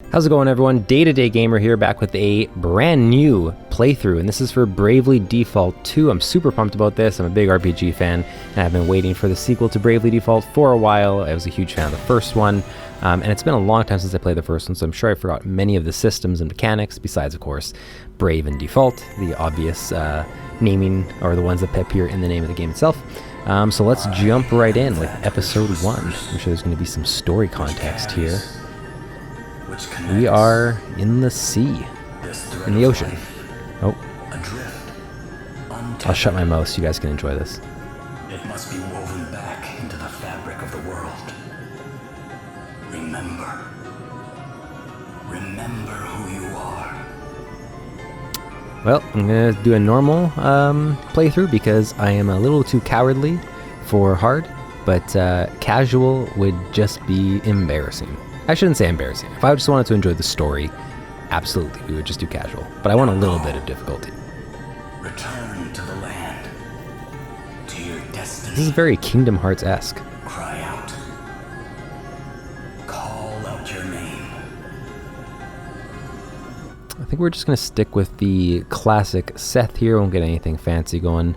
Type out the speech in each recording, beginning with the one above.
How's it going, everyone? D2D Gamer here, back with a brand new playthrough, and this is for Bravely Default 2. I'm super pumped about this. I'm a big RPG fan, and I've been waiting for the sequel to Bravely Default for a while. I was a huge fan of the first one, and it's been a long time since I played the first one, so I'm sure I forgot many of the systems and mechanics, besides, of course, Brave and Default, the obvious naming, or the ones that appear in the name of the game itself. So let's jump right in with Episode 1. I'm sure there's going to be some story context here. We are in the sea, in the ocean. Oh, I'll shut my mouth so you guys can enjoy this. It must be woven back into the fabric of the world. Remember who you are. Well, I'm gonna do a normal playthrough because I am a little too cowardly for hard, but casual would just be embarrassing. I shouldn't say embarrassing. If I just wanted to enjoy the story, absolutely, we would just do casual. But I want a little bit of difficulty. Return to the land, to your destiny. This is very Kingdom Hearts-esque. Cry out. Call out your name. I think we're just going to stick with the classic Seth here. Won't get anything fancy going.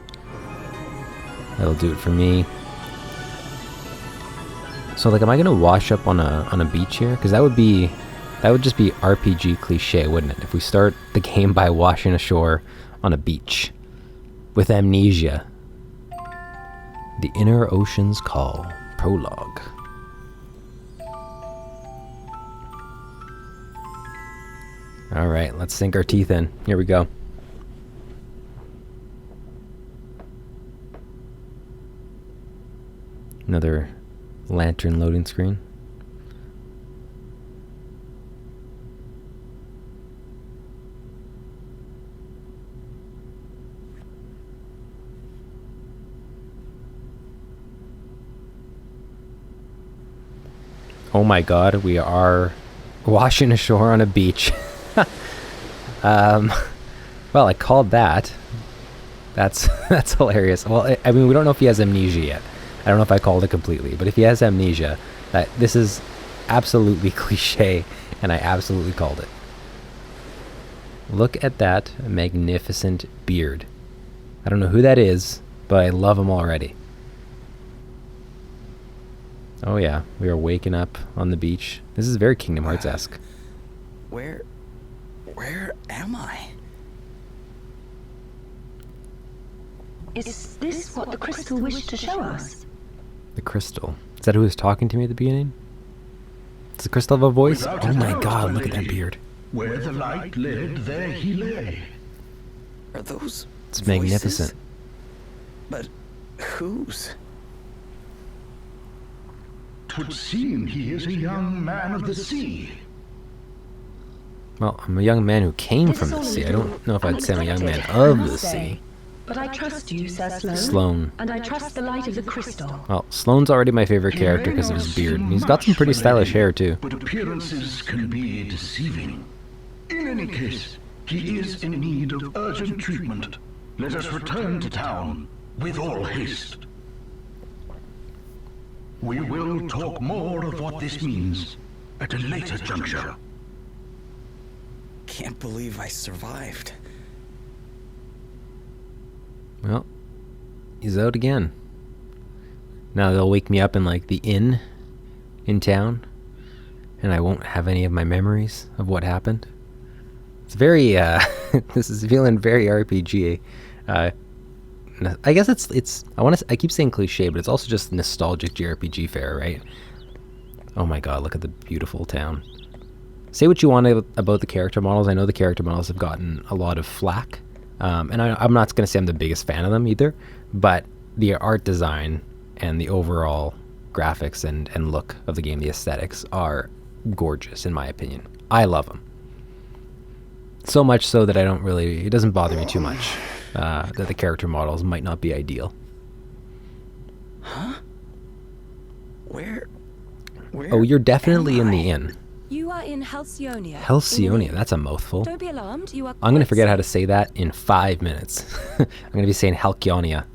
That'll do it for me. So, like, am I gonna wash up on a beach here? Because that would just be RPG cliche, wouldn't it? If we start the game by washing ashore on a beach with amnesia. The Inner Ocean's Call, prologue. All right, let's sink our teeth in. Here we go. Another lantern loading screen. Oh my god, we are washing ashore on a beach. Well, I called that. That's hilarious. Well, I mean, we don't know if he has amnesia yet. I don't know if I called it completely, but if he has amnesia, this is absolutely cliche, and I absolutely called it. Look at that magnificent beard. I don't know who that is, but I love him already. Oh yeah, we are waking up on the beach. This is very Kingdom Hearts-esque. Where am I? Is this what the crystal wished to show us? The crystal. Is that who was talking to me at the beginning? Does the crystal have a voice? Oh my god, look at that beard. Where the light led, there he lay. Are those It's voices? magnificent. But whose? 'Twould seem he is a young man of the sea. Well, I'm a young man who came from the sea. I don't know if I'd say I'm a young man of the sea. But I trust you, Sir Sloan. Sloan. And I trust the light of the crystal. Well, Sloan's already my favorite character because of his beard. And he's got some pretty stylish hair, too. But appearances can be deceiving. In any case, he is in need of urgent treatment. Let us return to town with all haste. We will talk more of what this means at a later juncture. Can't believe I survived. Well, he's out again. Now they'll wake me up in, like, the inn in town, and I won't have any of my memories of what happened. It's very, this is feeling very RPG. I guess I keep saying cliche, but it's also just nostalgic JRPG fare, right? Oh my god, look at the beautiful town. Say what you want about the character models. I know the character models have gotten a lot of flack. And I'm not going to say I'm the biggest fan of them either, but the art design and the overall graphics and look of the game, the aesthetics, are gorgeous in my opinion. I love them. So much so that it doesn't bother me too much that the character models might not be ideal. Huh? Where Oh, you're definitely in the inn. You are in Halcyonia. Halcyonia, that's a mouthful. Don't be alarmed, you are I'm going to quite forget how to safe. say that in 5 minutes. I'm going to be saying Halcyonia.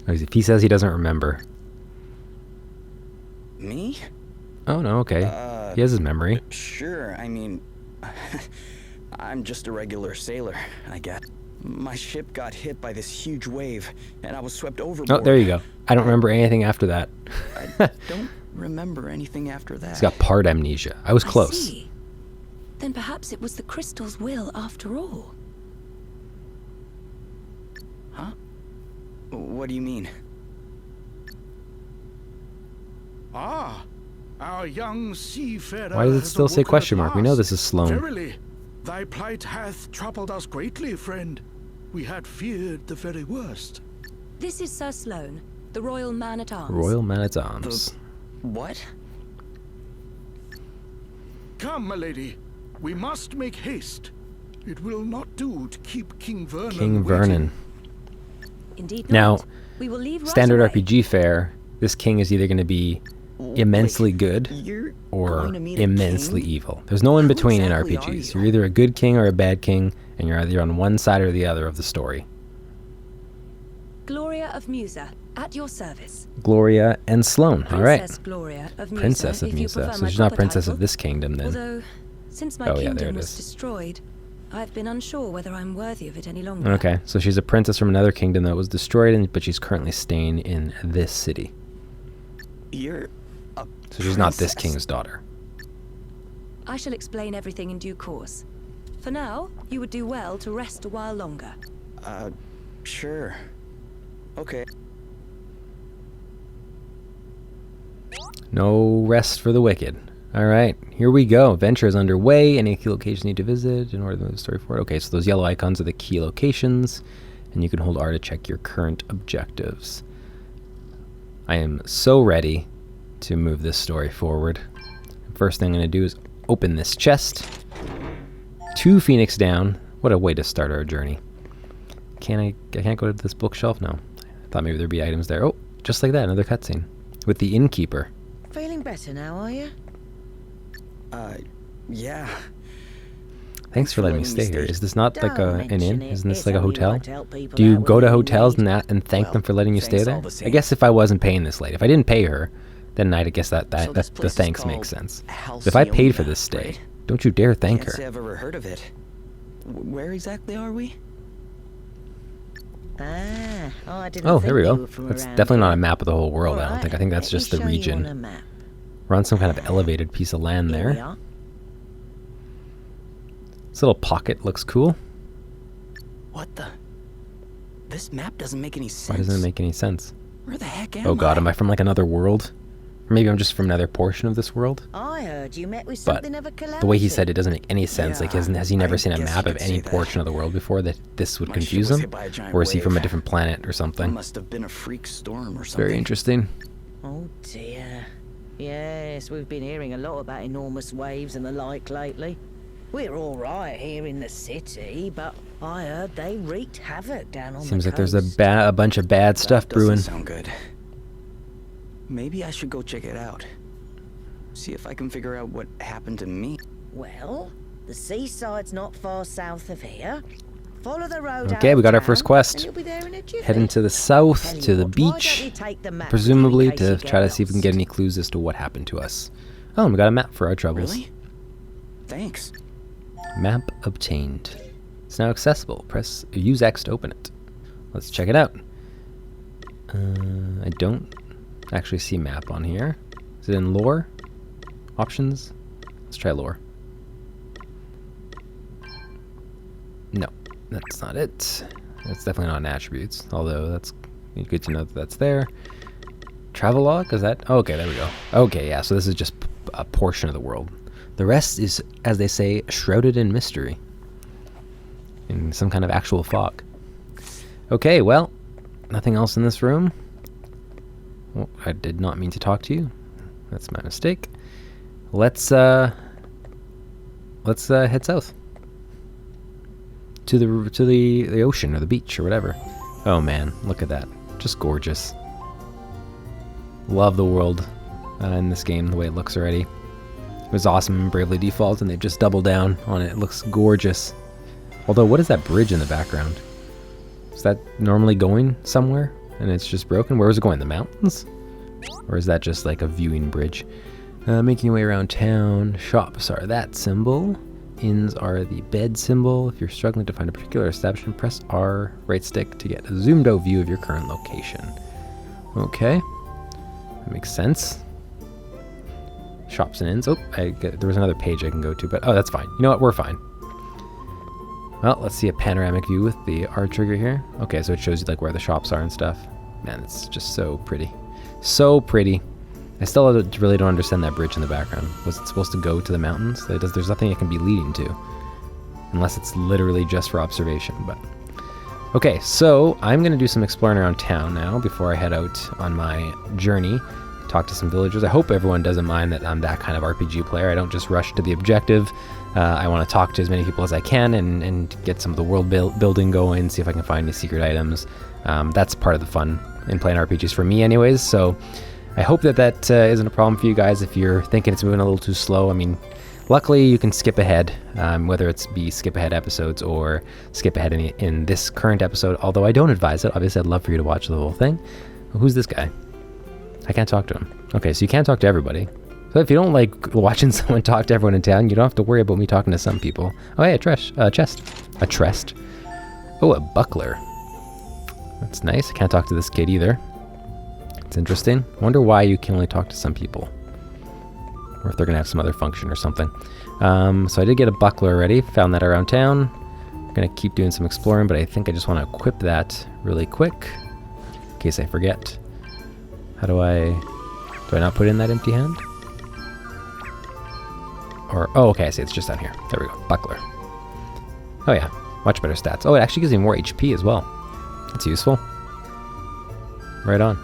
If he says he doesn't remember. Me? Oh, no, okay. He has his memory. Sure, I mean... I'm just a regular sailor, I guess. My ship got hit by this huge wave, and I was swept overboard. Oh, there you go. I don't remember anything after that. I don't remember anything after that. He's got part amnesia. I was I close. see. Then perhaps it was the crystal's will after all. Huh? What do you mean? Ah, our young seafarer. Why does it has still say awoken question at mark? We know last. this is Sloane. Verily, thy plight hath troubled us greatly, friend. We had feared the very worst. This is Sir Sloane, the Royal Man-at-Arms. Royal Man-at-Arms. What? Come, my lady. We must make haste. It will not do to keep King Vernon King waiting. Vernon. Indeed Now, not. We will leave right Standard away. RPG fare, this king is either going to be immensely good You're or going to meet a immensely king? evil. There's no in Who between in exactly are RPGs. you? You're either a good king or a bad king, and you're either on one side or the other of the story. Gloria of Musa, at your service. Gloria and Sloane. All right. Princess Gloria of Musa, Princess of if you Musa. prefer So my she's not proper princess title. of this kingdom then. Although, since my Oh, yeah, there kingdom it was is. destroyed, I've been unsure whether I'm worthy of it any longer. Okay, so she's a princess from another kingdom that was destroyed, but she's currently staying in this city. You're a So she's not this princess. king's daughter. I shall explain everything in due course. For now, you would do well to rest a while longer. Sure. Okay. No rest for the wicked. All right, here we go. Adventure is underway. Any key locations you need to visit in order to move the story forward? Okay, so those yellow icons are the key locations, and you can hold R to check your current objectives. I am so ready to move this story forward. First thing I'm going to do is open this chest. 2 Phoenix down. What a way to start our journey. I can't go to this bookshelf now. I thought maybe there'd be items there. Oh, just like that, another cutscene with the innkeeper. Feeling better now, are you? Yeah. Thanks for letting me stay here. Is this not like Don't an mention inn? it. Isn't this It's like a only hotel? right to help people Do you out go when to they're in hotels need. and thank Well, them for letting you stay thanks there? all the same. I guess if I wasn't paying this late, if I didn't pay her, then I guess that So this the place is thanks called makes sense. But if I paid for Halcyonia, this stay, right? don't you dare thank Can't say her. I've ever heard of it. Where exactly are we? Ah, I didn't Oh, think here we you go. were from That's around definitely not a here. map of the whole world, I don't Alright, think. I think that's let me just the show you on region. a map. We're on some kind of elevated piece of land Here we there. are. This little pocket looks cool. What the? This map doesn't make any sense. Why doesn't it make any sense? Where the heck am Oh god, I? am I from like another world? Or maybe I'm just from another portion of this world? I heard you met with But something of a calamity. the way he said it doesn't make any sense. Like, Yeah, has he never I seen a guess map you of could any say that. portion of the world before that this would My ship confuse was him? hit by a giant Or is he from a wave. different planet or It something? must have been a freak storm or something. Very interesting. Oh dear. Yes, we've been hearing a lot about enormous waves and the like lately. We're all right here in the city, but I heard they wreaked havoc down on Seems the like there's a, coast. a bunch of bad stuff That doesn't brewing. sound good. Maybe I should go check it out. See if I can figure out what happened to me. Well, the seaside's not far south of here. Follow the road Okay, out we of got our town, first quest. and you'll be there in a jiffy. Heading to the south, Tell you to the what, why don't beach, you take the map with you in presumably case to you try to get see if we can lost? get any clues as to what happened to us. Oh, and we got a map for our troubles. Really? Thanks. Map obtained. It's now accessible. Use X to open it. Let's check it out. I don't actually see map on here. Is it in lore? Options? Let's try lore. No, that's not it. That's definitely not in attributes, although that's good to know that that's there. Travelogue, is that? Oh, okay, there we go. Okay, yeah, so this is just a portion of the world. The rest is, as they say, shrouded in mystery. In some kind of actual fog. Okay, well, nothing else in this room. Oh, I did not mean to talk to you. That's my mistake. Let's head south. To the ocean or the beach or whatever. Oh man, look at that. Just gorgeous. Love the world in this game, the way it looks already. It was awesome in Bravely Default, and they've just doubled down on it. It looks gorgeous. Although, what is that bridge in the background? Is that normally going somewhere? and it's just broken. Where was it going? The mountains? Or is that just like a viewing bridge? Making your way around town. Shops are that symbol. Inns are the bed symbol. If you're struggling to find a particular establishment, press R right stick to get a zoomed out view of your current location. Okay. That makes sense. Shops and inns. Oh, there was another page I can go to, but oh, that's fine. You know what? We're fine. Well, let's see a panoramic view with the R trigger here. Okay, so it shows you like where the shops are and stuff. Man, it's just so pretty. So pretty. I still really don't understand that bridge in the background. Was it supposed to go to the mountains? There's nothing it can be leading to. Unless it's literally just for observation, but... Okay, so I'm going to do some exploring around town now before I head out on my journey. Talk to some villagers. I hope everyone doesn't mind that I'm that kind of RPG player. I don't just rush to the objective. I want to talk to as many people as I can and get some of the world building going, see if I can find any secret items. That's part of the fun in playing RPGs for me anyways, so... I hope that isn't a problem for you guys if you're thinking it's moving a little too slow. I mean, luckily you can skip ahead, whether it's skip ahead episodes or skip ahead in this current episode, although I don't advise it. Obviously, I'd love for you to watch the whole thing. Who's this guy? I can't talk to him. Okay, so you can't talk to everybody. So if you don't like watching someone talk to everyone in town, you don't have to worry about me talking to some people. Oh, hey, a chest. A chest. Oh, a buckler. That's nice. I can't talk to this kid either. It's interesting. I wonder why you can only talk to some people. Or if they're going to have some other function or something. So I did get a buckler already. Found that around town. I'm going to keep doing some exploring, but I think I just want to equip that really quick. In case I forget. How do I not put in that empty hand? Or, oh, okay, I see. It's just down here. There we go. Buckler. Oh, yeah. Much better stats. Oh, it actually gives me more HP as well. That's useful. Right on.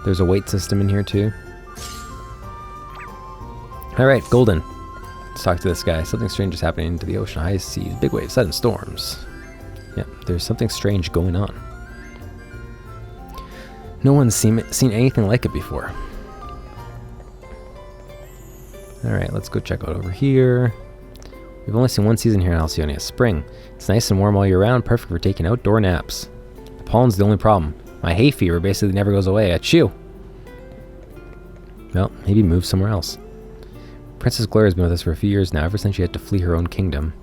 There's a weight system in here too. Alright, Golden. Let's talk to this guy. Something strange is happening into the ocean. High seas, big waves, sudden storms. Yeah, there's something strange going on. No one's seen anything like it before. Alright, let's go check out over here. We've only seen one season here in Alcyonia, spring. It's nice and warm all year round, perfect for taking outdoor naps. The pollen's the only problem. My hay fever basically never goes away. Achoo! Well, maybe move somewhere else. Princess Gloria has been with us for a few years now, ever since she had to flee her own kingdom.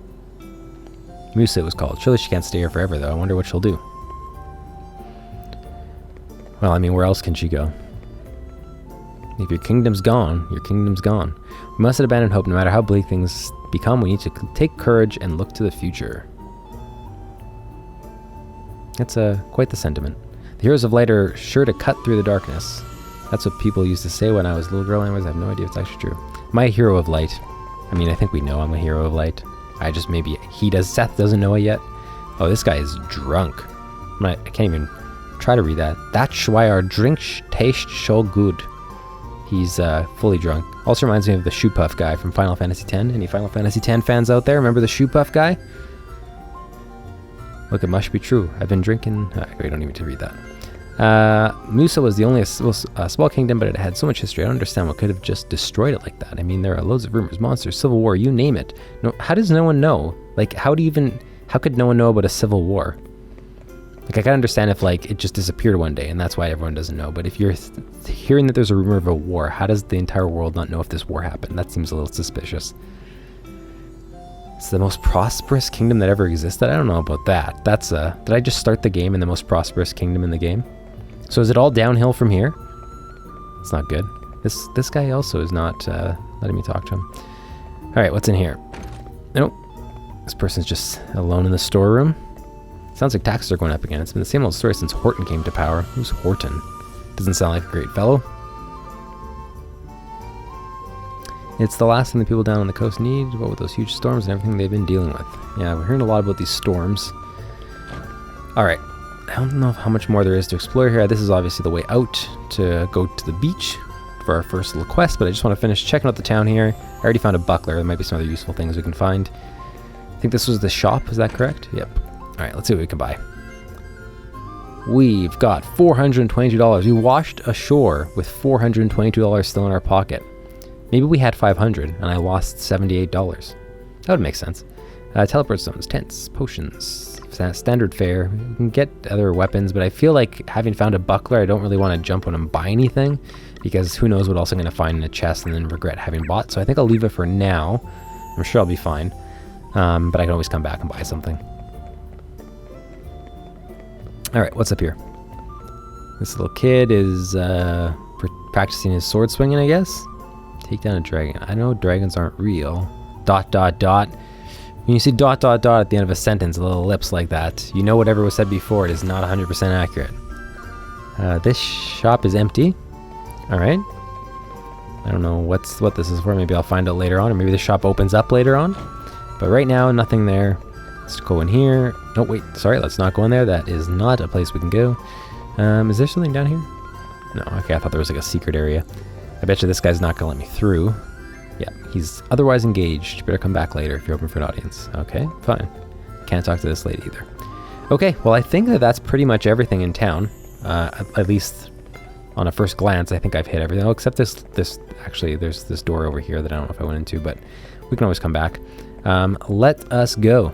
Musa it was called. Surely she can't stay here forever, though. I wonder what she'll do. Well, I mean, where else can she go? If your kingdom's gone, your kingdom's gone. We mustn't abandon hope, no matter how bleak things become. We need to take courage and look to the future. That's quite the sentiment. The heroes of light are sure to cut through the darkness. That's what people used to say when I was a little girl. Anyways, I have no idea if it's actually true. My hero of light. I mean, I think we know I'm a hero of light. Maybe he does. Seth doesn't know it yet. Oh, this guy is drunk. I can't even try to read that. That's why our drink tastes so good. He's fully drunk. Also reminds me of the Shoe Puff guy from Final Fantasy X. Any Final Fantasy X fans out there? Remember the Shoe Puff guy? Look, it must be true. I've been drinking... we don't need to read that. Musa was the only small kingdom, but it had so much history. I don't understand what could have just destroyed it like that. I mean, there are loads of rumors, monsters, civil war, you name it. No, how does no one know? Like, how could no one know about a civil war? Like, I can understand if, like, it just disappeared one day, and that's why everyone doesn't know. But if you're hearing that there's a rumor of a war, how does the entire world not know if this war happened? That seems a little suspicious. It's the most prosperous kingdom that ever existed? I don't know about that. That's, did I just start the game in the most prosperous kingdom in the game? So is it all downhill from here? It's not good. This guy also is not letting me talk to him. Alright, what's in here? Nope. This person's just alone in the storeroom. Sounds like taxes are going up again. It's been the same old story since Horton came to power. Who's Horton? Doesn't sound like a great fellow. It's the last thing the people down on the coast need, what with those huge storms and everything they've been dealing with. Yeah, we're hearing a lot about these storms. Alright. I don't know how much more there is to explore here. This is obviously the way out to go to the beach for our first little quest, but I just want to finish checking out the town here. I already found a buckler. There might be some other useful things we can find. I think this was the shop. Is that correct? Yep. Alright, let's see what we can buy. We've got $422. We washed ashore with $422 still in our pocket. Maybe we had $500 and I lost $78. That would make sense. Teleport stones, tents, potions, standard fare. You can get other weapons, but I feel like having found a buckler, I don't really want to jump on and buy anything, because who knows what else I'm going to find in a chest and then regret having bought. So I think I'll leave it for now. I'm sure I'll be fine, but I can always come back and buy something. Alright, what's up here? This little kid is practicing his sword swinging, I guess. Take down a dragon. I know dragons aren't real. ... When you see ... at the end of a sentence, a little ellipse like that, you know whatever was said before it is not 100% accurate. This shop is empty. Alright. I don't know what this is for. Maybe I'll find out later on, or maybe the shop opens up later on. But right now, nothing there. Let's go in here. Oh, wait. Sorry, let's not go in there. That is not a place we can go. Is there something down here? No, okay, I thought there was like a secret area. I bet you this guy's not gonna let me through. Yeah, he's otherwise engaged. You better come back later if you're open for an audience. Okay, fine. Can't talk to this lady either. Okay, well, I think that's pretty much everything in town. At least on a first glance, I think I've hit everything. Oh, except this actually, there's this door over here that I don't know if I went into, but we can always come back. Let us go.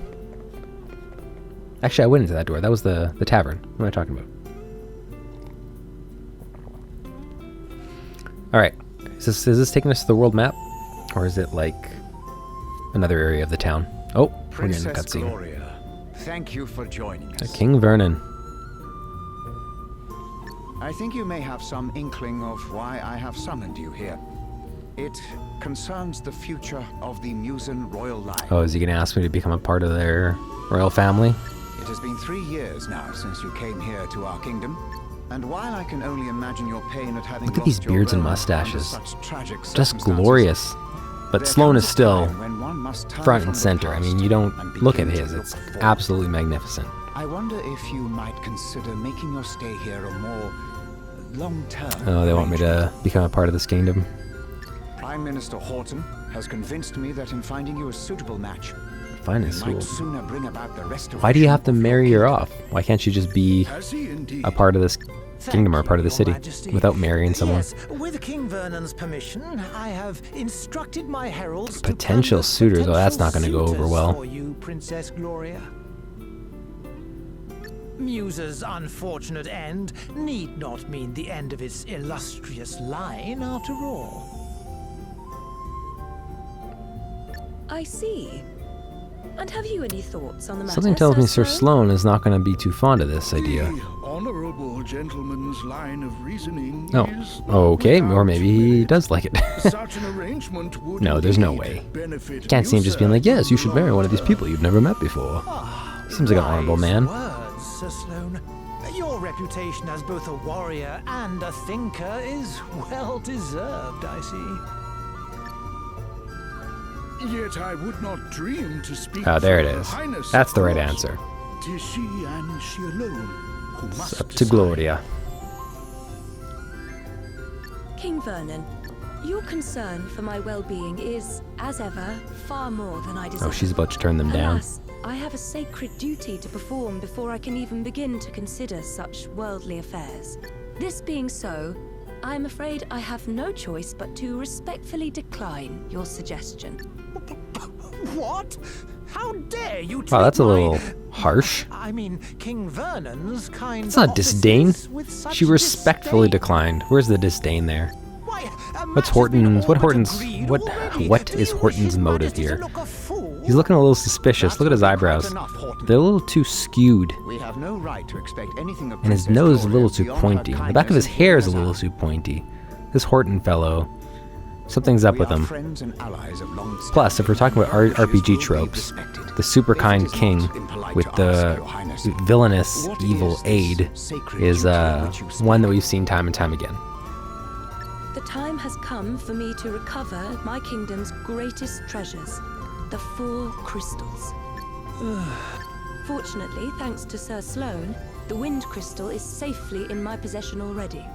Actually, I went into that door. That was the tavern. What am I talking about? Alright, is this taking us to the world map? Or is it like another area of the town? Oh, we're getting a cutscene. Gloria, thank you for joining us. King Vernon. I think you may have some inkling of why I have summoned you here. It concerns the future of the Musen royal line. Oh, is he going to ask me to become a part of their royal family? It has been 3 years now since you came here to our kingdom. And while I can only imagine your pain at having Look at these lost your beards and realm mustaches. under such tragic Just circumstances, glorious. But there Sloane comes is a still time when one must turn front from and the center. I past mean, you don't and look at begin his. to It's look forward. absolutely magnificent. I wonder if you might consider making your stay here a more long-term. Oh, they want me to become a part of this kingdom. Prime Minister Horton has convinced me that in finding you a suitable match, Fine you as might cool. sooner bring about the restoration. Why do you have to of your marry her kingdom. off? Why can't you just be Has he indeed? a part of this kingdom or a part of the city without marrying someone? Yes, with King Vernon's permission, I have instructed my heralds Potential to suitors. potential Oh, that's not gonna go over suitors well. for you, Princess Gloria. Musa's unfortunate end need not mean the end of his illustrious line, after all. I see. And have you any thoughts on the matter? Something tells me Sir Sloane? Sloane is not going to be too fond of this idea. The honorable gentleman's line of reasoning Oh, is okay, or without maybe he does like it. Such an arrangement would No, there's no indeed way. benefit Can't see him just being like, yes, you should marry one of these long-term. people you've never met before. Seems like an honorable man. Words, Sir Sloane. Your reputation as both a warrior and a thinker is well deserved, I see. Yet I would not dream to speak Ah, there for it Her is. Highness, That's the of right course. answer. 'Tis she and she alone who It's must up to decide. Gloria. King Vernon, your concern for my well-being is, as ever, far more than I deserve. Oh, she's about to turn them down. Alas, I have a sacred duty to perform before I can even begin to consider such worldly affairs. This being so, I am afraid I have no choice but to respectfully decline your suggestion. What? How dare you treat Wow, that's a my- little harsh. I mean, King Vernon's kind It's not disdain. offices with such She respectfully disdain? declined. Where's the disdain there? Why, a What's match has been Horton's? all What but Horton's? agreed What? already. What Do is you wish Horton's His motive Majesty to here? look a fool? He's looking a little suspicious. That Look at his will be quite eyebrows. enough, Horton. They're a little too skewed, We have no right to expect anything of and his Princess nose is a Gloria little too beyond her pointy. The back of kindness his and hair is a human little desire. too pointy. This Horton fellow, something's up We with are him. friends and allies of long Plus, if we're talking about standing, RPG wishes will be tropes, respected. the super If it kind is not king impolite with to the ask, Your Highness, villainous what evil is this aide sacred is duty of which you speak? one that we've seen time and time again. The time has come for me to recover my kingdom's greatest treasures, the 4 crystals. Fortunately, thanks to Sir Sloane, the wind crystal is safely in my possession already.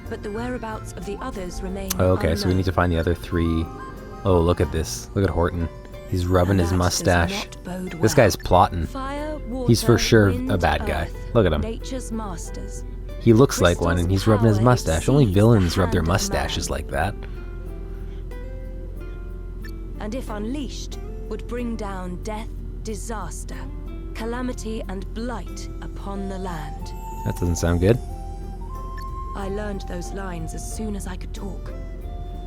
But the whereabouts of the others remain Oh, okay, so we unknown. need to find the other 3. Oh, look at this. Look at Horton. He's rubbing his That does mustache. not bode This well. guy's plotting. Fire, water, He's for sure wind, a bad guy. earth, Look at him. Nature's masters. He looks like one, and he's rubbing his Crystal's mustache. power Only exceeds villains the rub their hand of mustaches man. like that. And if unleashed, would bring down death, disaster, calamity and blight upon the land. That doesn't sound good. I learned those lines as soon as I could talk.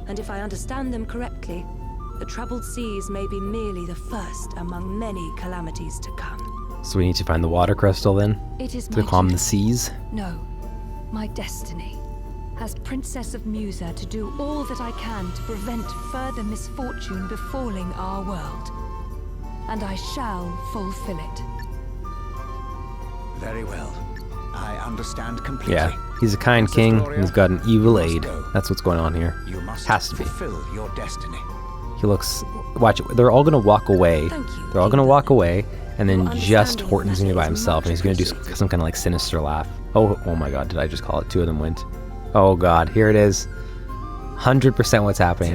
And if I understand them correctly, the troubled seas may be merely the first among many calamities to come. So we need to find the water crystal then It is to my calm the duty. seas. No, my destiny. As Princess of Musa, to do all that I can to prevent further misfortune befalling our world. And I shall fulfill it. Very well. I understand completely. Yeah, he's a kind Princess king. Gloria, He's got an evil you must aid. go. That's what's going on here. You must Has to be. fulfill your destiny. He looks... Watch it. They're all going to walk away. Thank you, They're all going to King walk Bourbon. away, and then Your just understanding Horton's going to be by matter is himself, and much he's going to do appreciated. some kind of like sinister laugh. Oh my god, did I just call it? Two of them went. Oh god, here it is. 100% what's happening.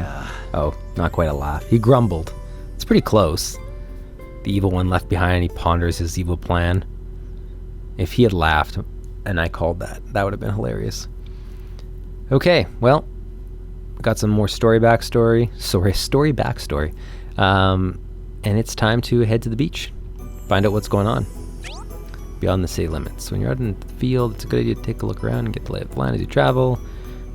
Oh, not quite a laugh. He grumbled. It's pretty close. The evil one left behind, he ponders his evil plan. If he had laughed, and I called that, that would have been hilarious. Okay, well, got some more story backstory. And it's time to head to the beach. Find out what's going on beyond the city limits. When you're out in the field, it's a good idea to take a look around and get the lay of the land as you travel.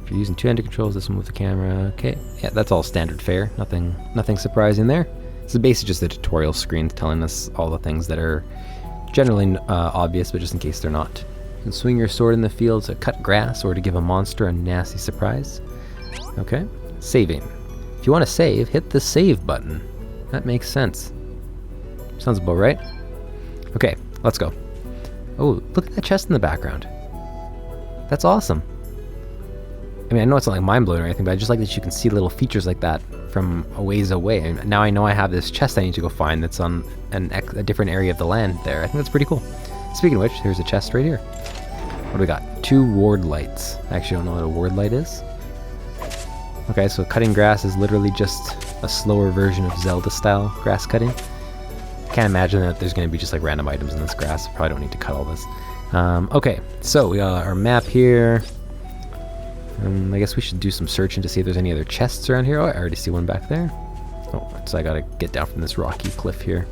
If you're using two-handed controls, this one with the camera. Okay, yeah, that's all standard fare. Nothing surprising there. This is basically just a tutorial screen telling us all the things that are generally obvious, but just in case they're not. You can swing your sword in the field to cut grass or to give a monster a nasty surprise. Okay, saving. If you want to save, hit the save button. That makes sense. Sounds about right. Okay, let's go. Oh, look at that chest in the background. That's awesome. I mean, I know it's not like mind-blowing or anything, but I just like that you can see little features like that from a ways away. And now I know I have this chest I need to go find that's on a different area of the land there. I think that's pretty cool. Speaking of which, here's a chest right here. What do we got? 2 ward lights. I actually don't know what a ward light is. Okay, so cutting grass is literally just a slower version of Zelda-style grass cutting. Can't imagine that there's going to be just like random items in this grass. Probably don't need to cut all this. Okay, so we got our map here. I guess we should do some searching to see if there's any other chests around here. Oh, I already see one back there. Oh, so I gotta get down from this rocky cliff here.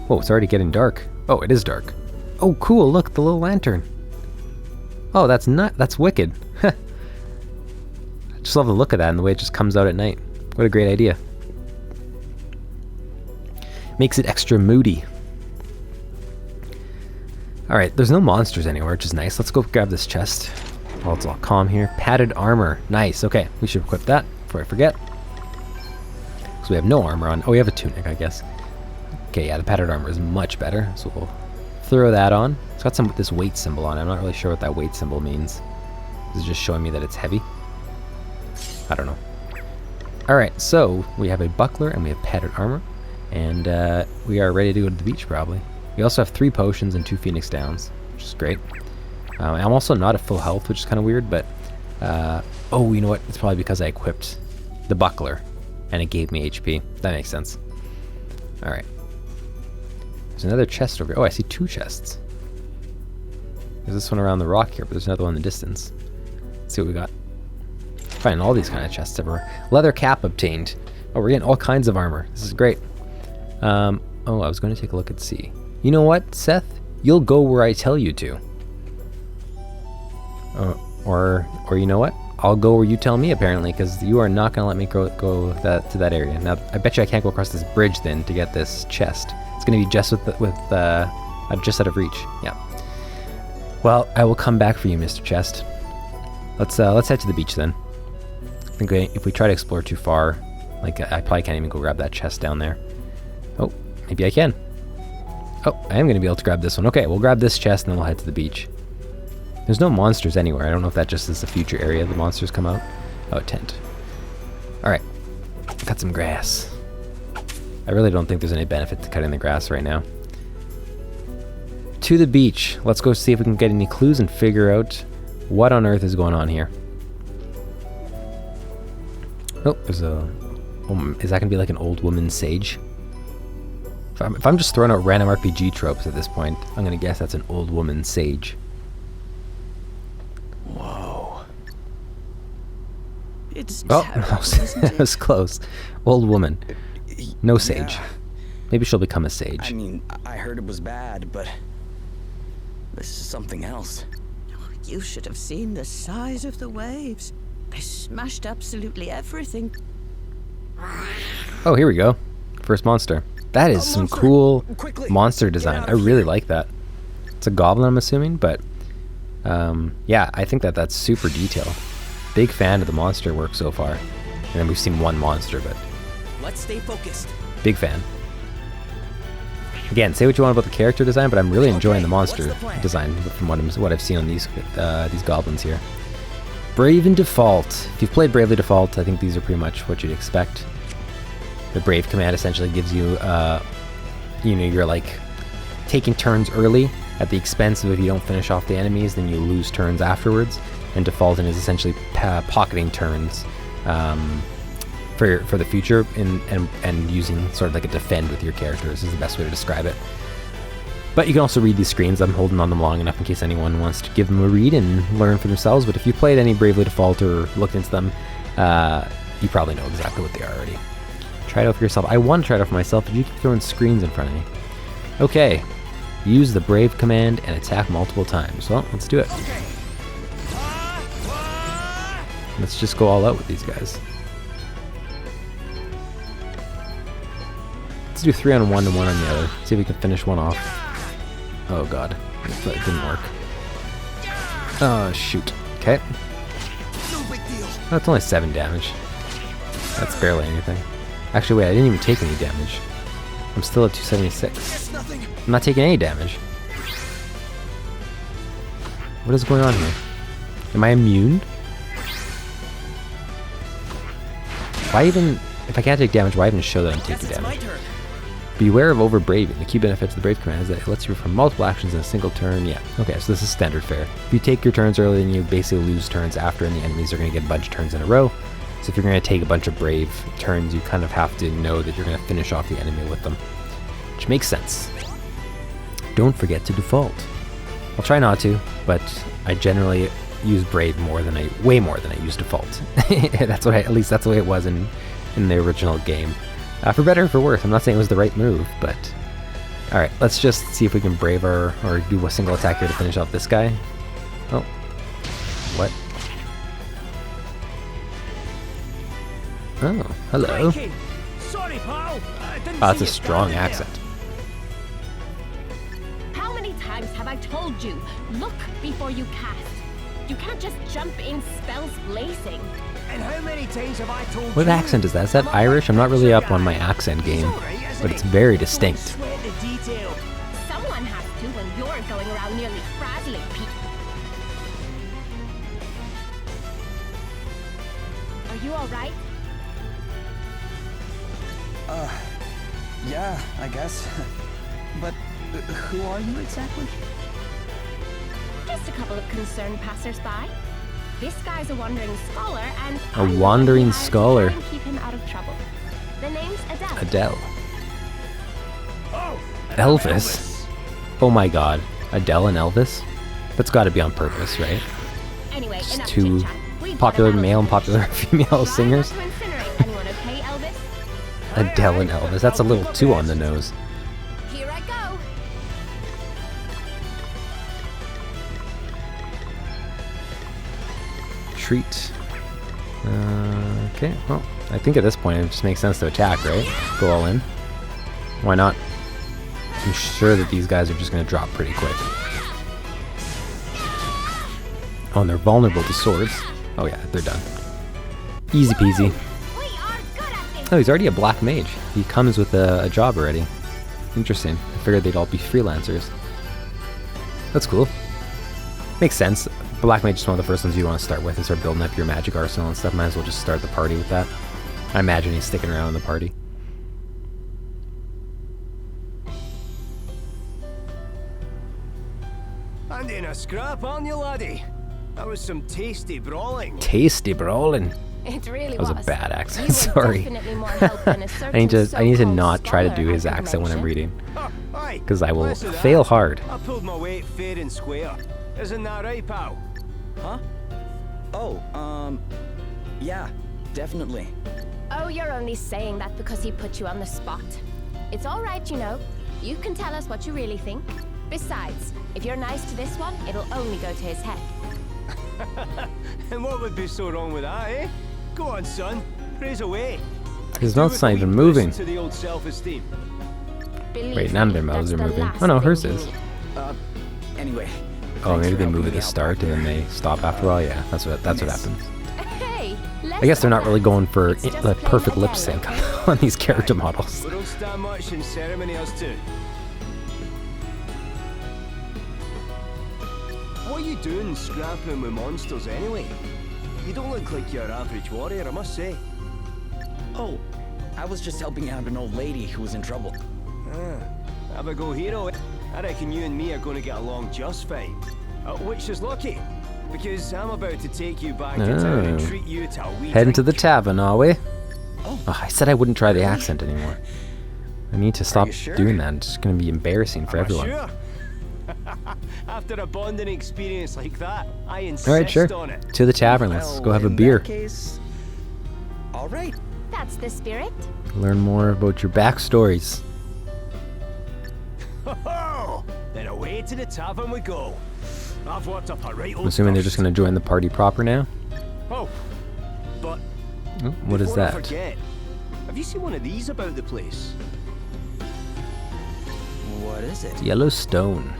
Oh, it's already getting dark. Oh, it is dark. Oh, cool, look, the little lantern. Oh, that's wicked. I just love the look of that and the way it just comes out at night. What a great idea. Makes it extra moody. Alright, there's no monsters anywhere, which is nice. Let's go grab this chest while it's all calm here. Padded armor. Nice. Okay, we should equip that before I forget. So we have no armor on. Oh, we have a tunic, I guess. Okay, yeah, the padded armor is much better. So we'll throw that on. It's got this weight symbol on it. I'm not really sure what that weight symbol means. Is it just showing me that it's heavy? I don't know. Alright, so we have a buckler and we have padded armor. And we are ready to go to the beach, probably. We also have 3 potions and 2 Phoenix Downs, which is great. I'm also not at full health, which is kind of weird, but... oh, you know what? It's probably because I equipped the buckler, and it gave me HP. That makes sense. Alright. There's another chest over here. Oh, I see 2 chests. There's this one around the rock here, but there's another one in the distance. Let's see what we got. Finding all these kind of chests everywhere. Leather cap obtained. Oh, we're getting all kinds of armor. This is great. Oh, I was going to take a look at sea. You know what, Seth? You'll go where I tell you to. Or you know what? I'll go where you tell me, apparently, because you are not going to let me go to that area. Now, I bet you I can't go across this bridge then to get this chest. It's going to be just just out of reach. Yeah. Well, I will come back for you, Mr. Chest. Let's head to the beach then. I think if we try to explore too far, like I probably can't even go grab that chest down there. Oh, maybe I can. Oh, I am going to be able to grab this one. Okay, we'll grab this chest and then we'll head to the beach. There's no monsters anywhere. I don't know if that just is the future area the monsters come out. Oh, a tent. Alright. Cut some grass. I really don't think there's any benefit to cutting the grass right now. To the beach. Let's go see if we can get any clues and figure out what on earth is going on here. Oh, there's a... is that going to be like an old woman sage? If I'm just throwing out random RPG tropes at this point, I'm going to guess that's an old woman sage. Whoa. It's Oh, terrible, isn't that was close. Old woman. No sage. Yeah. Maybe she'll become a I sage. mean, I heard it was bad, but this is something else. You should have seen the size of the waves. They smashed absolutely everything. Oh, here we go. First monster. That is some monster! cool Quickly, monster get design. out I of really here. like that. It's a goblin, I'm assuming, but yeah, I think that's super detailed. Big fan of the monster work so far. And then we've seen one monster, but Let's stay focused. big fan. Again, say what you want about the character design, but I'm really enjoying the monster what's the plan? design from what I've seen on these goblins here. Brave and Default. If you've played Bravely Default, I think these are pretty much what you'd expect. The Brave command essentially gives you, you're like taking turns early at the expense of if you don't finish off the enemies, then you lose turns afterwards. And Defaulting is essentially pocketing turns for the future and using sort of like a defend with your characters is the best way to describe it. But you can also read these screens. I'm holding on them long enough in case anyone wants to give them a read and learn for themselves. But if you played any Bravely Default or looked into them, you probably know exactly what they are already. Try it out for yourself. I want to try it out for myself, but you keep throwing screens in front of me. Okay. Use the Brave command and attack multiple times. Well, let's do it. Let's just go all out with these guys. Let's do 3 on one and 1 on the other. See if we can finish one off. Oh god, that didn't work. Oh shoot. Okay. No big deal. That's only 7 damage. That's barely anything. Actually, wait, I didn't even take any damage. I'm still at 276. It's nothing. I'm not taking any damage. What is going on here? Am I immune? Why even, if I can't take damage, why even show that I'm Guess taking it's my damage? turn. Beware of overbraving. The key benefits of the Brave command is that it lets you perform multiple actions in a single turn. Yeah, okay, so this is standard fare. If you take your turns early, then you basically lose turns after, and the enemies are going to get a bunch of turns in a row. So if you're going to take a bunch of Brave turns, you kind of have to know that you're going to finish off the enemy with them. Which makes sense. Don't forget to default. I'll try not to, but I generally use Brave way more than I use default. At least that's the way it was in the original game. For better or for worse, I'm not saying it was the right move, but... Alright, let's just see if we can Brave or do a single attack here to finish off this guy. Oh. What? Oh, hello. Sorry, pal. Oh, that's a strong accent. How many times have I told you, look before you cast? You can't just jump in spells blazing. And how many times have I told What you? accent is that? Is that Irish? I'm not really up on my accent game, but it's very distinct. Sweat the detail. Someone has to when you're going around nearly frazzling people. Are you alright? Yeah, I guess. But who are you exactly? Just a couple of concerned passers-by. This guy's a wandering scholar, and A wandering scholar. To try and keep him out of trouble. The name's Adele. Adele. Oh, Elvis? Oh my god. Adele and Elvis? That's gotta be on purpose, right? Anyway, Just enough two chit-chat. We've got a popular battle male and to popular female Try singers. not to incinerate anyone, okay, Elvis? Adele and Elvis. That's a little too on the nose. Here I go. Treat. Okay, well, I think at this point it just makes sense to attack, right? Go all in. Why not? I'm sure that these guys are just going to drop pretty quick. Oh, and they're vulnerable to swords. Oh yeah, they're done. Easy peasy. We are good at this. Oh, he's already a black mage. He comes with a job already. Interesting. I figured they'd all be freelancers. That's cool. Makes sense. Black mage is one of the first ones you want to start with and start building up your magic arsenal and stuff. Might as well just start the party with that. I imagine he's sticking around in the party. And in a scrap, aren't you, laddie? That was some tasty brawling. Tasty brawling. It really That was a was. bad You accent. were Sorry. definitely more help than a I need to certain not try to so-called do his scholar accent when I'm mentioned. reading, Oh, aye. because I will Less of that. fail hard. I pulled my weight fair and square. Isn't that right, pal? Huh? Oh, yeah, definitely. Oh, you're only saying that because he put you on the spot. It's all right, you know. You can tell us what you really think. Besides, if you're nice to this one, it'll only go to his head. And what would be so wrong with that, eh? Go on, son. Praise away. His mouth's not even moving. To the old self-esteem. Wait, none of their mouths are moving. Oh no, hers is. Anyway. Oh, maybe they move at the start and then they stop after a while. Yeah, that's what happens. Hey, I guess they're not really going for like perfect lip sync on these character models. We don't stand much in ceremony, us two. What are you doing scrapping with monsters anyway? You don't look like your average warrior, I must say. Oh, I was just helping out an old lady who was in trouble. Have a go, hero. I reckon you and me are going to get along just fine. Which is lucky, because I'm about to take you back to town and treat you to a wee Heading to the drink. tavern, are we? Oh, I said I wouldn't try the accent anymore. I need to stop doing that. It's just going to be embarrassing for everyone. Sure. After a bonding experience like that, I insist Alright, sure. on it. To the tavern. Let's go have a in beer. that case, all right. That's the spirit. Learn more about your backstories. Ho-ho! Then away to the tavern we go. I've worked up a right old I'm assuming they're just thirst. going to join the party proper now. Oh, but Oh, what is before I that? forget, have you seen one of these about the place? What is it? Yellowstone.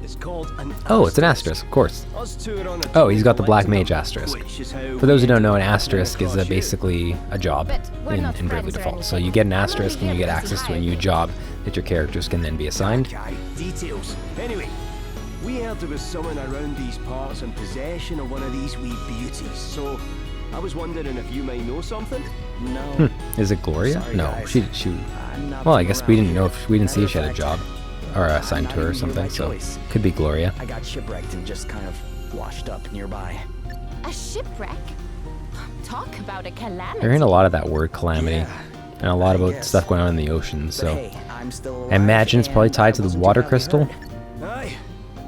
It's called an Oh, it's an asterisk, of course. Us two are on a Oh, he's got the tour Black collecting Mage them, asterisk. which is how For those who we don't know, an ended up asterisk coming is across you. basically a job But we're in not Bravely friends or Default. So anything. you get an I'm only asterisk and you here get because he access to a hired new me. job that your characters can then be assigned. Okay, details. Anyway, we heard there was someone around these parts in possession of one of these wee beauties, so I was wondering if you might know something? No. Is it Gloria? Sorry, No, guys. she. I'm not Well, I from guess we around didn't know here. if we didn't see if she Matter had a of job fact, or I'm assigned not to her or even here something. by So choice. could be Gloria. I got shipwrecked and just kind of washed up nearby. A shipwreck? Talk about a calamity. They're hearing a lot of that word calamity, Yeah, and a lot I about guess. stuff going on in the ocean. But So hey, I'm still alive, I imagine it's probably and tied I to the wasn't water too badly crystal. hurt. Aye.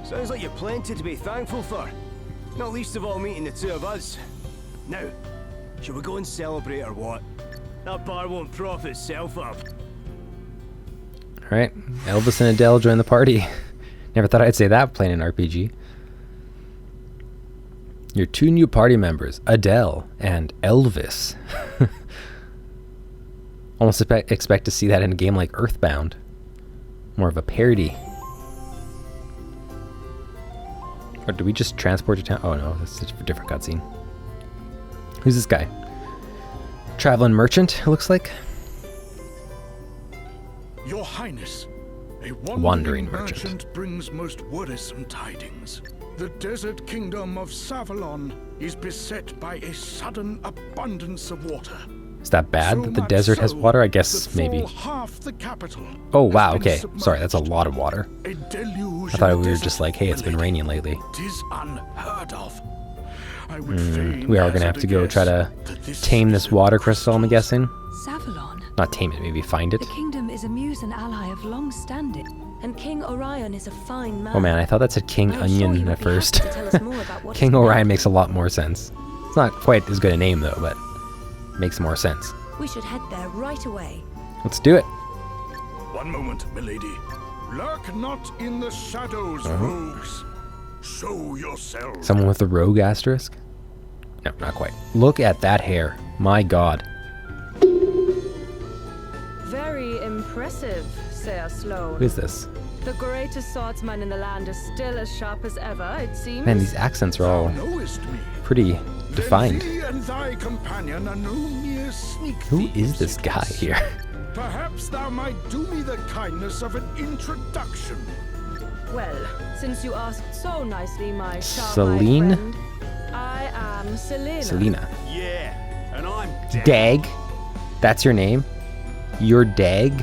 Sounds like you've plenty to be thankful for. Not least of all meeting the two of us. Now, shall we go and celebrate or what? That bar won't prop itself up. All right, Elvis and Adele join the party. Never thought I'd say that playing an RPG. Your two new party members, Adele and Elvis. Almost expect to see that in a game like Earthbound. More of a parody. Or do we just transport to town? Oh no, that's a different cutscene. Who's this guy? Traveling merchant, it looks like. Your Highness, a Wandering wandering merchant. merchant brings most worrisome tidings. The desert kingdom of Savalon is beset by a sudden abundance of water. Is that bad So that the much desert has so water? I that guess maybe. full half the capital Oh has wow, been okay. Sorry, that's a submerged. lot of water. A deluge I thought in we the were desert, just like, hey, it's been my lady. raining lately. Tis unheard of. I would fain We are going to have hazard to a go guess try to that this tame this is water crystal, I'm guessing. Savalon. Not tame it, maybe find it. The kingdom is a muse and ally of long standing, and King Orion is a fine man. Oh man, I thought that said King I'm sure he Onion would at be happy first. to tell us more about what King is Orion meant. makes a lot more sense. It's not quite as good a name though, but makes more sense. We should head there right away. Let's do it. One moment, milady. Lurk not in the shadows, rogues. Show yourselves. Someone with a rogue asterisk? No, not quite. Look at that hair. My god. Very impressive, Sir Sloan. Who is this? The greatest swordsman in the land is still as sharp as ever, it seems. Man, these accents are all Thou knowest me. pretty defined. Then thee and thy companion are no mere sneak Who thieves, is this it guy is. here? Perhaps thou might do me the kindness of an introduction. Well, since you asked so nicely, my Celine? friend, I am Selena. Selena. Yeah, and I'm Dag? That's your name? You're Dag?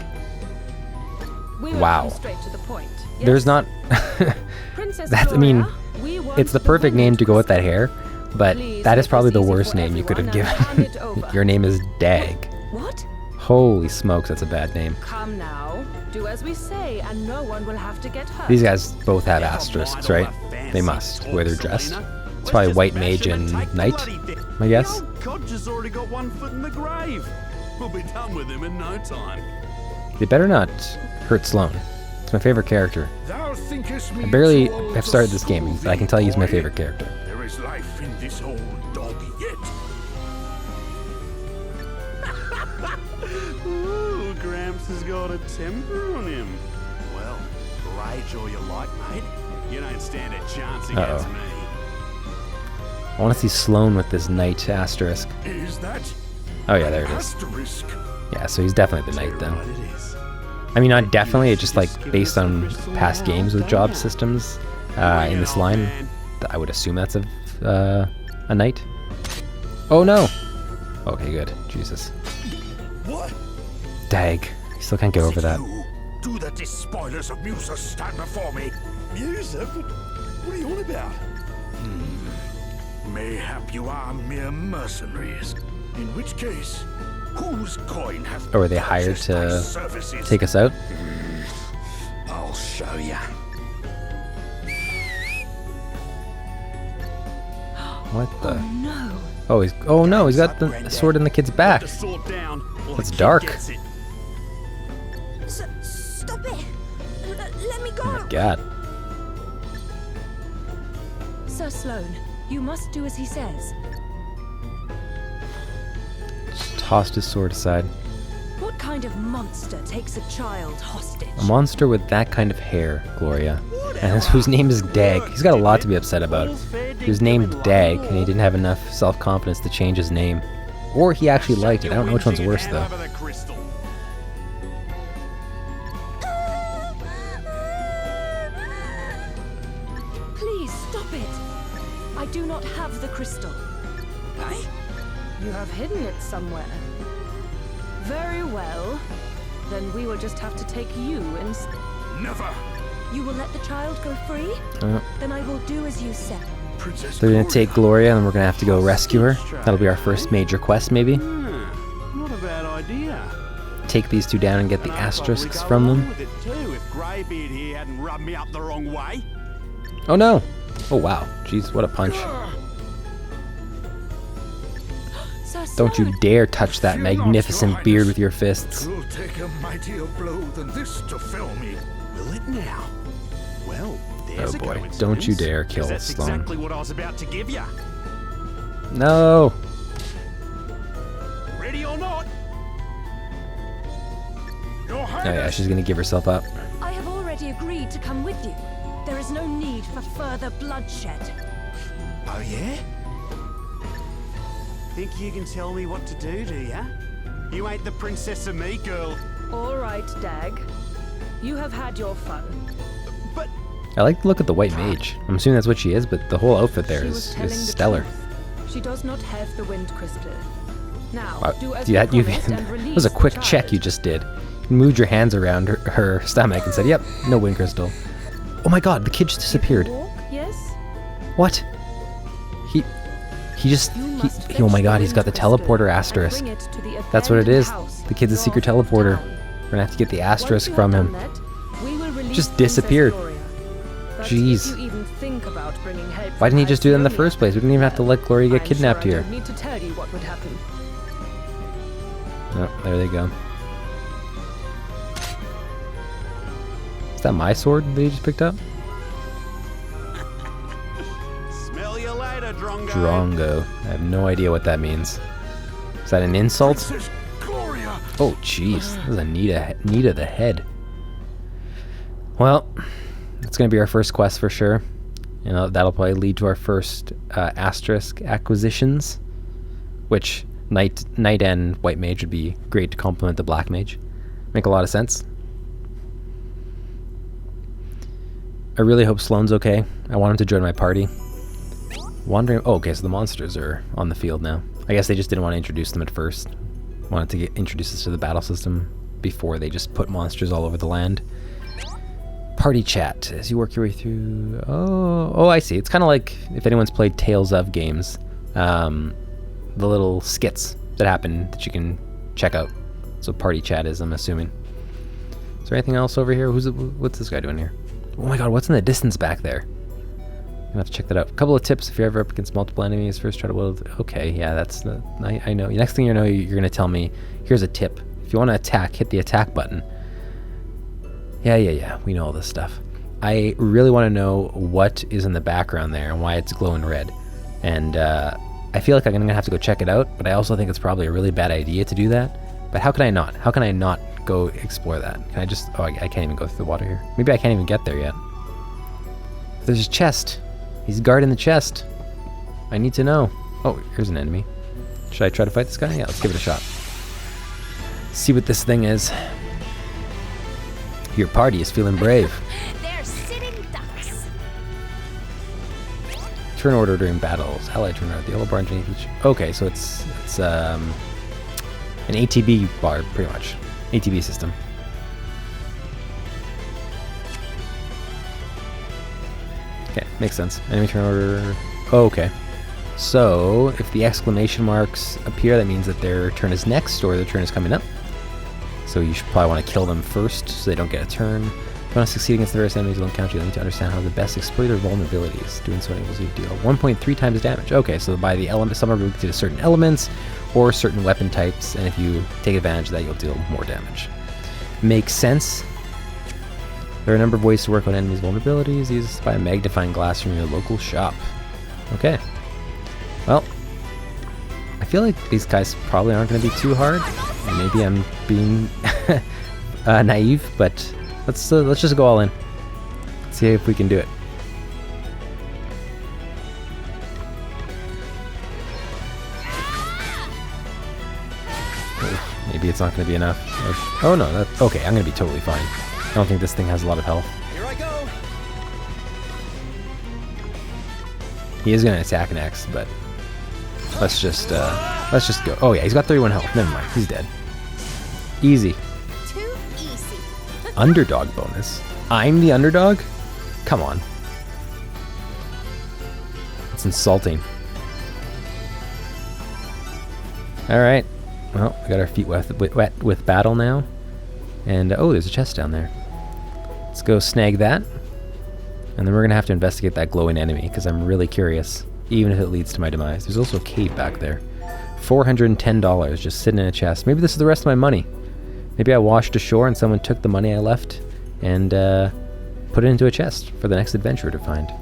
We will Wow. come straight to the point. There's Yes, not... Princess I mean, Gloria, we want it's the perfect women name to go with that hair, but Please that is make probably this the easy worst for name you could have everyone and hand it given. over. Your name is Dag. What? Holy smokes, that's a bad name. Come now. Do as we say, and no one will have to get hurt. These guys both have asterisks, right? They must, the way they're dressed. It's probably White Mage and Knight, I guess. Codger's already got one foot in the grave. We'll be done with him in no time. They better not hurt Sloane. It's my favorite character. Thou thinkest me I barely too old have to started this game, solve but I can tell you he's my boy. favorite character. There is life in this old dog yet. Ooh, Gramps has got a temper on him. Well, rage all you like, mate. You don't stand a chance against me. I want to see Sloane with this knight asterisk. Is that Oh yeah, there it is. asterisk? Yeah, so he's definitely the knight then. Right it is. I mean, not definitely, it's just like based on past games with job systems in this line. I would assume that's a knight. Oh no! Okay, good. Jesus. What? Dag. I still can't get over that. You, do the despoilers of Musa stand before me? Musa? What are you on about? Mayhap you are mere mercenaries. In which case, whose coin hath Or were they hired purchased thy to services? take us out? I'll show ya. What the? No. Oh no, he's got the sword in the kid's back. Put the sword down, or That's the kid dark. gets it. Stop it! Let me go! Oh my god. Sir Sloane, you must do as he says. Just tossed his sword aside. What kind of monster takes a child hostage? A monster with that kind of hair, Gloria. And whose name is Dag. He's got a lot to be upset about. He was named Dag, and he didn't have enough self-confidence to change his name. Or he actually liked it. I don't know which one's worse, though. Please stop it! I do not have the crystal. Hey? You have hidden it somewhere. Very well. Then we will just have to take you instead. Never. You will let the child go free? Then I will do as you said. Princess They're gonna take Gloria, and we're gonna have to go rescue her. That'll be our first major quest, maybe. Not a bad idea. Take these two down and get the asterisks from them. With it too, if Greybeard here hadn't rubbed me up the wrong way. Oh no! Oh wow. Jeez, what a punch. Sir Don't you Sloane, dare touch that magnificent beard with your fists. Will take a mightier blow than this to fell me. Will it now? Well, there's Oh a boy, coincidence, don't you dare 'cause kill that's Sloane. exactly what I was about to give you. No! Ready or not? Your Oh Highness. yeah, she's gonna give herself up. I have already agreed to come with you. There is no need for further bloodshed. Oh yeah? Think you can tell me what to do ya? You ain't the princess of me, girl. All right, Dag. You have had your fun. But I like the look of the white mage. I'm assuming that's what she is, but the whole outfit there She was is telling the stellar. truth. She does not have the wind crystal. Now, Wow, do as that you you promised and that release was a quick the check child. you just did. You moved your hands around her stomach and said, "Yep, no wind crystal." Oh my god, the kid just disappeared. Walk, yes? What? Oh my god, he's got the teleporter asterisk. That's what it is. The kid's a secret teleporter. We're gonna have to get the asterisk from him. Just disappeared. Jeez. Why didn't he just do that in the first place? We didn't even have to let Gloria get kidnapped here. I need to tell you what would happen. Oh, there they go. Is that my sword that you just picked up? smell you later, Drongo. Drongo. I have no idea what that means. Is that an insult? Princess Gloria. Oh, jeez. This is a need of the head. Well, it's going to be our first quest for sure. You know, that'll probably lead to our first asterisk acquisitions, which knight and white mage would be great to complement the black mage. Make a lot of sense. I really hope Sloane's okay. I want him to join my party. Wandering. Oh, okay, so the monsters are on the field now. I guess they just didn't want to introduce them at first. Wanted to introduce us to the battle system before they just put monsters all over the land. Party chat as you work your way through. Oh, I see. It's kind of like if anyone's played Tales of games, the little skits that happen that you can check out. So party chat is, I'm assuming. Is there anything else over here? What's this guy doing here? Oh my god, what's in the distance back there? I'm gonna have to check that out. A couple of tips if you're ever up against multiple enemies. First, try to will. Okay, yeah, that's the. I know. Next thing you know, you're gonna tell me. Here's a tip. If you want to attack, hit the attack button. Yeah. We know all this stuff. I really want to know what is in the background there and why it's glowing red. And I feel like I'm going to have to go check it out, but I also think it's probably a really bad idea to do that. But how can I not? How can I not go explore that? Can I just... Oh, I can't even go through the water here. Maybe I can't even get there yet. There's a chest. He's guarding the chest. I need to know. Oh, here's an enemy. Should I try to fight this guy? Yeah, let's give it a shot. See what this thing is. Your party is feeling brave. They're sitting ducks. Turn order during battles. Allied turn order. The yellow bar underneath each. Okay, so it's an ATB bar, pretty much. ATB system. Okay, makes sense. Enemy turn order. Oh, okay. So, if the exclamation marks appear, that means that their turn is next, or their turn is coming up. So you should probably want to kill them first, so they don't get a turn. If you want to succeed against the various enemies you don't encounter, you need to understand how to best exploit their vulnerabilities. Doing so enables you to deal 1.3 times damage. Okay, so by the element, some are related to certain elements, or certain weapon types, and if you take advantage of that, you'll deal more damage. Makes sense. There are a number of ways to work on enemies' vulnerabilities. Use by a magnifying glass from your local shop. Okay. Well, I feel like these guys probably aren't going to be too hard. And maybe I'm being naive, but let's just go all in. See if we can do it. Maybe it's not going to be enough. Oh no, that's okay. I'm going to be totally fine. I don't think this thing has a lot of health. Here I go. He is going to attack next, but let's just go. Oh yeah, he's got 31 health. Never mind, he's dead. Easy. Too easy. Underdog bonus. I'm the underdog? Come on. It's insulting. Alright. Well, we got our feet wet with battle now. And, oh, there's a chest down there. Let's go snag that. And then we're going to have to investigate that glowing enemy, because I'm really curious, even if it leads to my demise. There's also a cave back there. $410 just sitting in a chest. Maybe this is the rest of my money. Maybe I washed ashore and someone took the money I left and put it into a chest for the next adventurer to find.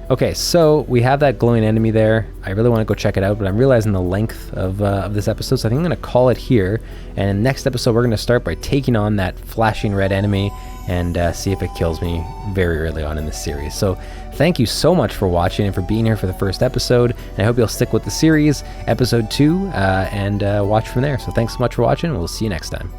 Okay, so we have that glowing enemy there. I really want to go check it out, but I'm realizing the length of this episode, so I think I'm going to call it here. And next episode, we're going to start by taking on that flashing red enemy and see if it kills me very early on in this series. So thank you so much for watching and for being here for the first episode. And I hope you'll stick with the series, episode 2, and watch from there. So thanks so much for watching, and we'll see you next time.